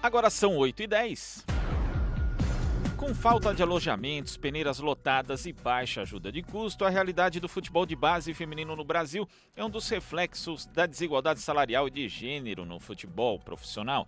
Agora são 8h10. Com falta de alojamentos, peneiras lotadas e baixa ajuda de custo, a realidade do futebol de base feminino no Brasil é um dos reflexos da desigualdade salarial e de gênero no futebol profissional.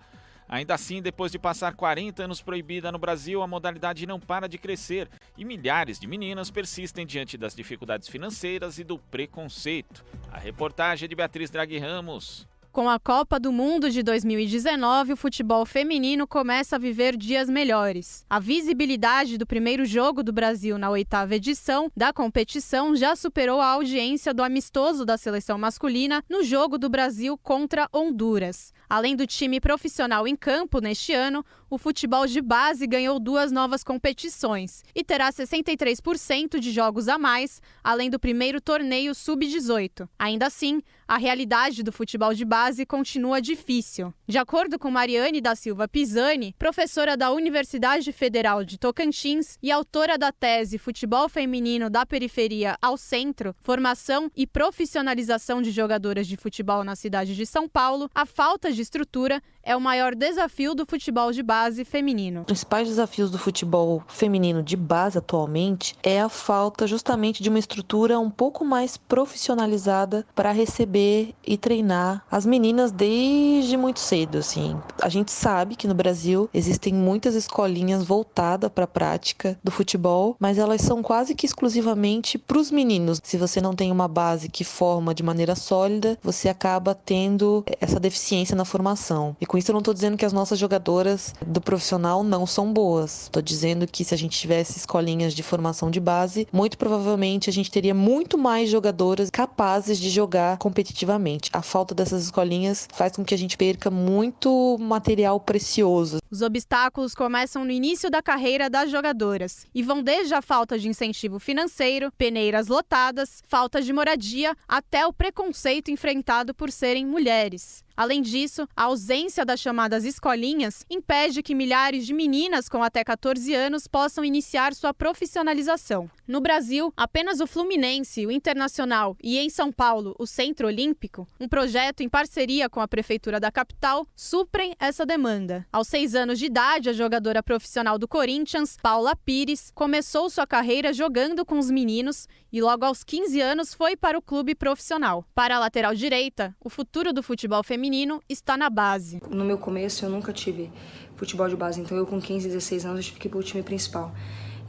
Ainda assim, depois de passar 40 anos proibida no Brasil, a modalidade não para de crescer e milhares de meninas persistem diante das dificuldades financeiras e do preconceito. A reportagem é de Beatriz Draghi Ramos. Com a Copa do Mundo de 2019, o futebol feminino começa a viver dias melhores. A visibilidade do primeiro jogo do Brasil na 8ª edição da competição já superou a audiência do amistoso da seleção masculina no jogo do Brasil contra Honduras. Além do time profissional em campo neste ano, o futebol de base ganhou 2 novas competições e terá 63% de jogos a mais, além do primeiro torneio sub-18. Ainda assim, a realidade do futebol de base continua difícil. De acordo com Mariane da Silva Pisani, professora da Universidade Federal de Tocantins e autora da tese Futebol Feminino da Periferia ao Centro, Formação e Profissionalização de Jogadoras de Futebol na cidade de São Paulo, a falta de estrutura é o maior desafio do futebol de base feminino. Os principais desafios do futebol feminino de base atualmente é a falta justamente de uma estrutura um pouco mais profissionalizada para receber e treinar as meninas desde muito cedo, assim. A gente sabe que no Brasil existem muitas escolinhas voltadas para a prática do futebol, mas elas são quase que exclusivamente para os meninos. Se você não tem uma base que forma de maneira sólida, você acaba tendo essa deficiência na formação. E com isso eu não estou dizendo que as nossas jogadoras do profissional não são boas. Estou dizendo que se a gente tivesse escolinhas de formação de base, muito provavelmente a gente teria muito mais jogadoras capazes de jogar competitivamente. A falta dessas escolinhas faz com que a gente perca muito material precioso. Os obstáculos começam no início da carreira das jogadoras e vão desde a falta de incentivo financeiro, peneiras lotadas, falta de moradia, até o preconceito enfrentado por serem mulheres. Além disso, a ausência das chamadas escolinhas impede que milhares de meninas com até 14 anos possam iniciar sua profissionalização. No Brasil, apenas o Fluminense, o Internacional e, em São Paulo, o Centro Olímpico, um projeto em parceria com a Prefeitura da capital, suprem essa demanda. Aos 6 anos de idade, a jogadora profissional do Corinthians, Paula Pires, começou sua carreira jogando com os meninos e logo aos 15 anos foi para o clube profissional. Para a lateral direita, o futuro do futebol feminino está na base. No meu começo eu nunca tive futebol de base, então eu com 15, 16 anos eu tive que ir para o time principal.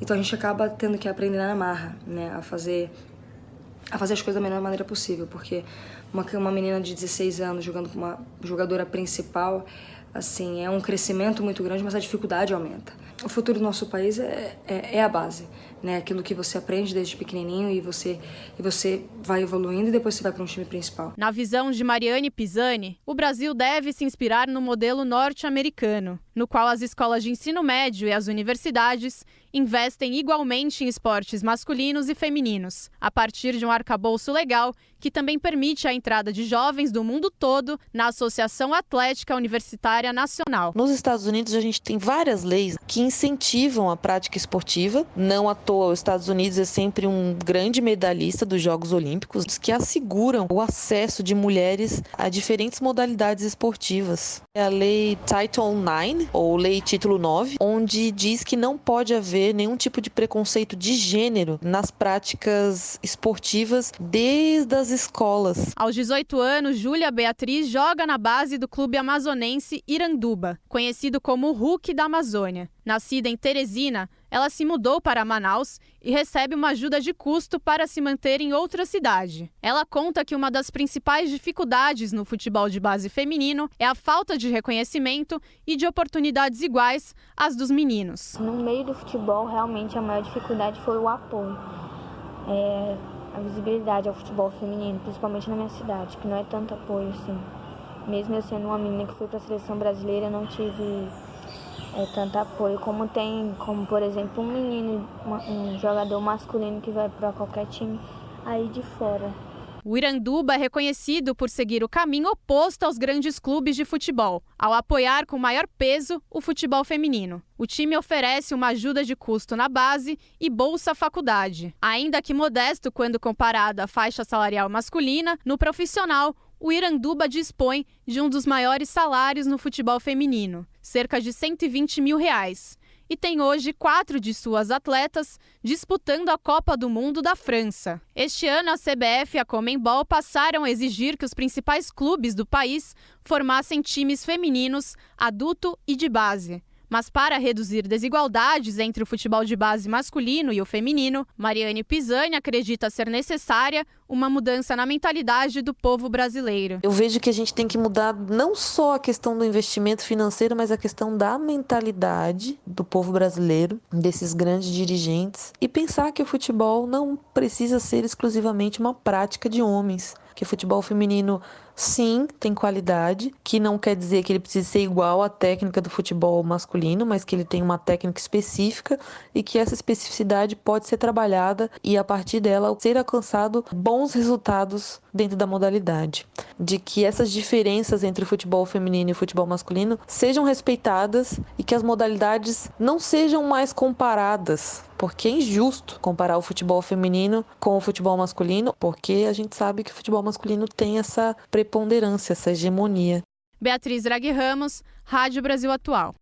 Então a gente acaba tendo que aprender na marra, né, a fazer as coisas da melhor maneira possível, porque uma menina de 16 anos jogando com uma jogadora principal, assim, é um crescimento muito grande, mas a dificuldade aumenta. O futuro do nosso país é a base, né? Aquilo que você aprende desde pequenininho e você vai evoluindo e depois você vai para um time principal. Na visão de Mariane Pisani, o Brasil deve se inspirar no modelo norte-americano, no qual as escolas de ensino médio e as universidades investem igualmente em esportes masculinos e femininos, a partir de um arcabouço legal que também permite a entrada de jovens do mundo todo na Associação Atlética Universitária Nacional. Nos Estados Unidos, a gente tem várias leis que incentivam a prática esportiva. Não à toa, os Estados Unidos é sempre um grande medalhista dos Jogos Olímpicos, que asseguram o acesso de mulheres a diferentes modalidades esportivas. É a lei Title IX, ou Lei Título 9, onde diz que não pode haver nenhum tipo de preconceito de gênero nas práticas esportivas desde as escolas. Aos 18 anos, Júlia Beatriz joga na base do clube amazonense Iranduba, conhecido como o Hulk da Amazônia. Nascida em Teresina, ela se mudou para Manaus e recebe uma ajuda de custo para se manter em outra cidade. Ela conta que uma das principais dificuldades no futebol de base feminino é a falta de reconhecimento e de oportunidades iguais às dos meninos. No meio do futebol, realmente a maior dificuldade foi o apoio. A visibilidade ao futebol feminino, principalmente na minha cidade, que não é tanto apoio assim. Mesmo eu sendo uma menina que foi para a seleção brasileira, eu não tive tanto apoio como tem, como por exemplo, um jogador masculino que vai para qualquer time aí de fora. O Iranduba é reconhecido por seguir o caminho oposto aos grandes clubes de futebol, ao apoiar com maior peso o futebol feminino. O time oferece uma ajuda de custo na base e bolsa faculdade. Ainda que modesto quando comparado à faixa salarial masculina, no profissional, o Iranduba dispõe de um dos maiores salários no futebol feminino, cerca de R$120 mil, e tem hoje 4 de suas atletas disputando a Copa do Mundo da França. Este ano, a CBF e a Conmebol passaram a exigir que os principais clubes do país formassem times femininos, adulto e de base. Mas para reduzir desigualdades entre o futebol de base masculino e o feminino, Mariane Pisani acredita ser necessária uma mudança na mentalidade do povo brasileiro. Eu vejo que a gente tem que mudar não só a questão do investimento financeiro, mas a questão da mentalidade do povo brasileiro, desses grandes dirigentes, e pensar que o futebol não precisa ser exclusivamente uma prática de homens. Que o futebol feminino, sim, tem qualidade, que não quer dizer que ele precise ser igual à técnica do futebol masculino, mas que ele tem uma técnica específica e que essa especificidade pode ser trabalhada e, a partir dela, ser alcançado bons resultados dentro da modalidade. De que essas diferenças entre o futebol feminino e o futebol masculino sejam respeitadas e que as modalidades não sejam mais comparadas, porque é injusto comparar o futebol feminino com o futebol masculino, porque a gente sabe que o futebol masculino tem essa preponderância, essa hegemonia. Beatriz Draghi Ramos, Rádio Brasil Atual.